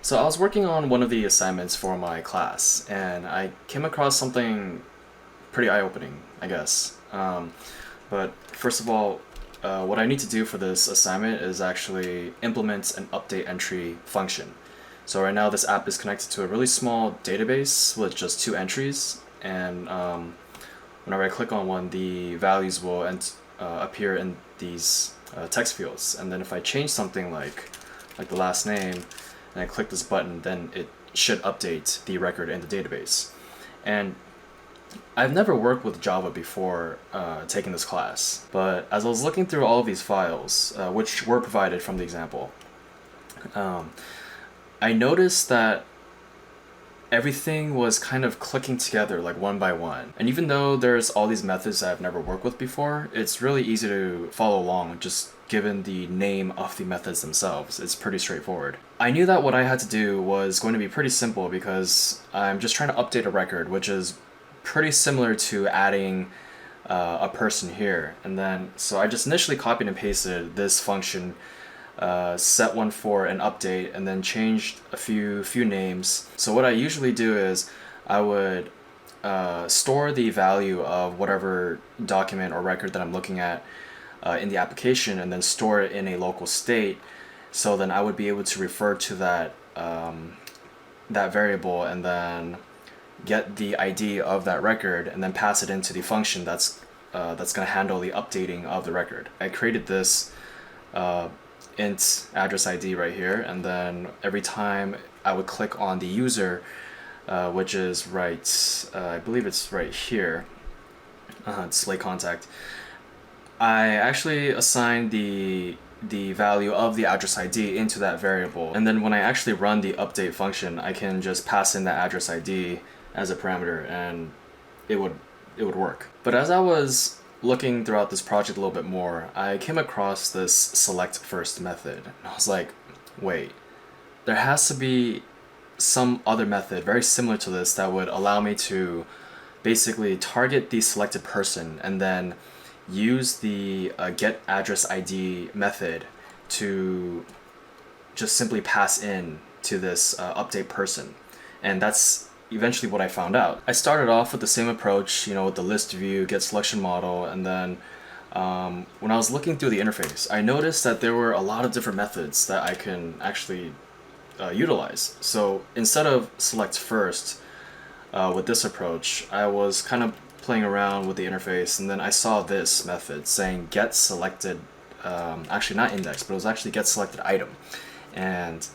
So I was working on one of the assignments for my class, and I came across something pretty eye-opening, I guess. But first of all, what I need to do for this assignment is actually implement an update entry function. So right now this app is connected to a really small database with just two entries, and whenever I click on one, the values will appear in these text fields. And then if I change something like the last name, and I click this button, then it should update the record in the database. And I've never worked with Java before taking this class, but as I was looking through all of these files, which were provided from the example, um, I noticed that everything was kind of clicking together like one by one. And even though there's all these methods that I've never worked with before, it's really easy to follow along just given the name of the methods themselves. It's pretty straightforward. I knew that what I had to do was going to be pretty simple because I'm just trying to update a record, which is pretty similar to adding a person here. And then, so I just initially copied and pasted this function, set one for an update, and then changed a few names. So what I usually do is I would store the value of whatever document or record that I'm looking at in the application, and then store it in a local state. So then I would be able to refer to that variable and then get the ID of that record and then pass it into the function that's going to handle the updating of the record. I created this int address ID right here, and then every time I would click on the user, which is right, I believe it's right here, display contact, I actually assigned the value of the address ID into that variable, and then when I actually run the update function, I can just pass in that address ID as a parameter, and it would work. But as I was looking throughout this project a little bit more, I came across this select first method, and I was like, wait, there has to be some other method very similar to this that would allow me to basically target the selected person and then use the get address ID method to just simply pass in to this update person. And that's eventually what I found out. I started off with the same approach, with the list view, get selection model, and then when I was looking through the interface, I noticed that there were a lot of different methods that I can actually utilize. So instead of select first with this approach, I was kind of playing around with the interface, and then I saw this method saying get selected, actually not index, but it was actually get selected item. And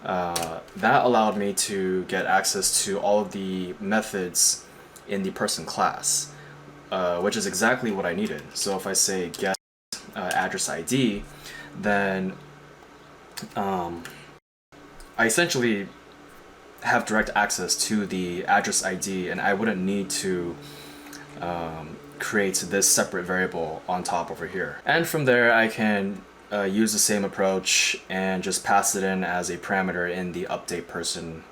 that allowed me to get access to all of the methods in the person class, which is exactly what I needed. So if I say get address ID, then I essentially have direct access to the address ID, and I wouldn't need to create this separate variable on top over here. And from there, I can use the same approach and just pass it in as a parameter in the update person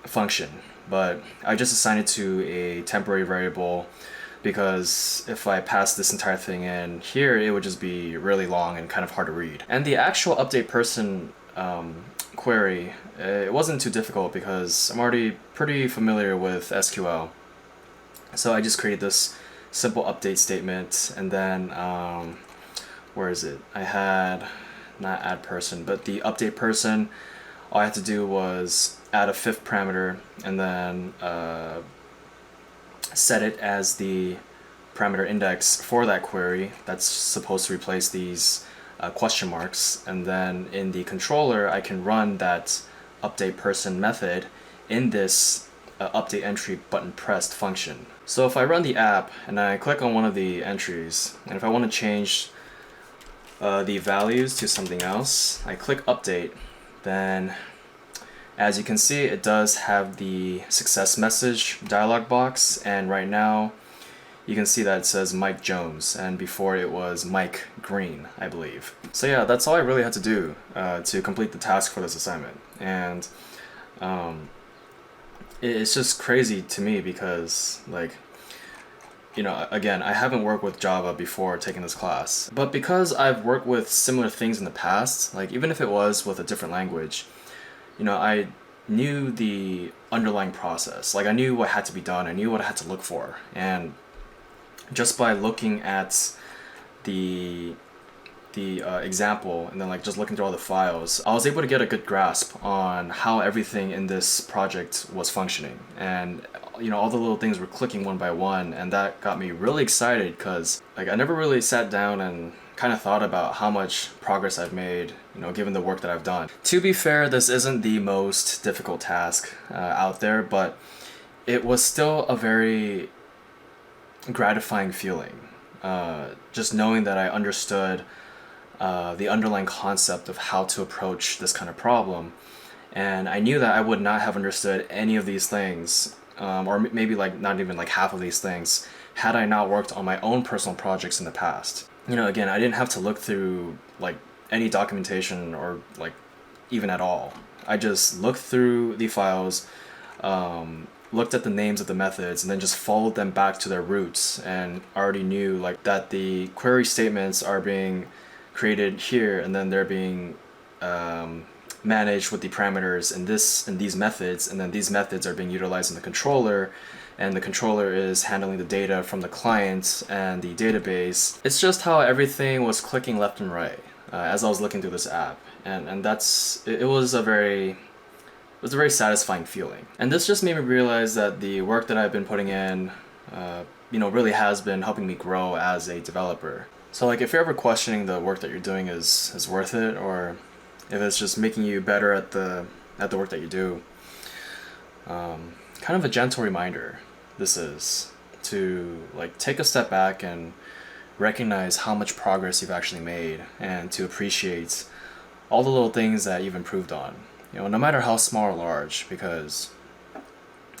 function. But I just assign it to a temporary variable because if I pass this entire thing in here, it would just be really long and kind of hard to read. And the actual update person query, it wasn't too difficult because I'm already pretty familiar with SQL. So I just created this simple update statement, and then where is it? I had not add person, but the update person, all I had to do was add a fifth parameter and then set it as the parameter index for that query that's supposed to replace these question marks. And then in the controller, I can run that update person method in this update entry button pressed function. So if I run the app and I click on one of the entries, and if I want to change the values to something else, I click update, then as you can see, it does have the success message dialog box, and right now you can see that it says Mike Jones, and before it was Mike Green, I believe. So yeah, that's all I really had to do to complete the task for this assignment. And it's just crazy to me because, like, again, I haven't worked with Java before taking this class, but because I've worked with similar things in the past, like even if it was with a different language, I knew the underlying process. Like I knew what had to be done, I knew what I had to look for, and just by looking at the example and then like just looking through all the files, I was able to get a good grasp on how everything in this project was functioning, and all the little things were clicking one by one, and that got me really excited because like I never really sat down and kind of thought about how much progress I've made, given the work that I've done. To be fair, this isn't the most difficult task out there, but it was still a very gratifying feeling. Just knowing that I understood the underlying concept of how to approach this kind of problem. And I knew that I would not have understood any of these things, or maybe like not even like half of these things, had I not worked on my own personal projects in the past. Again, I didn't have to look through like any documentation or like even at all. I just looked through the files, looked at the names of the methods, and then just followed them back to their roots, and already knew like that the query statements are being created here, and then they're being managed with the parameters in these methods, and then these methods are being utilized in the controller, and the controller is handling the data from the client and the database. It's just how everything was clicking left and right as I was looking through this app, and it was a very satisfying feeling. And this just made me realize that the work that I've been putting in, really has been helping me grow as a developer. So like if you're ever questioning the work that you're doing is worth it, or if it's just making you better at the work that you do, kind of a gentle reminder this is to like take a step back and recognize how much progress you've actually made, and to appreciate all the little things that you've improved on, no matter how small or large, because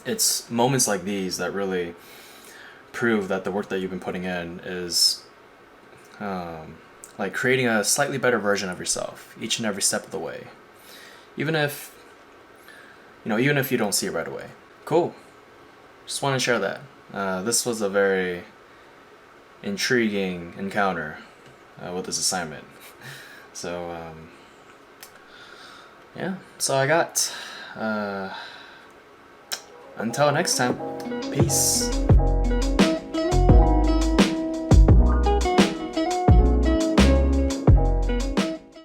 it's moments like these that really prove that the work that you've been putting in is like creating a slightly better version of yourself each and every step of the way, even if you don't see it right away. Cool. Just want to share that. This was a very intriguing encounter with this assignment. So yeah, so I got until next time, peace.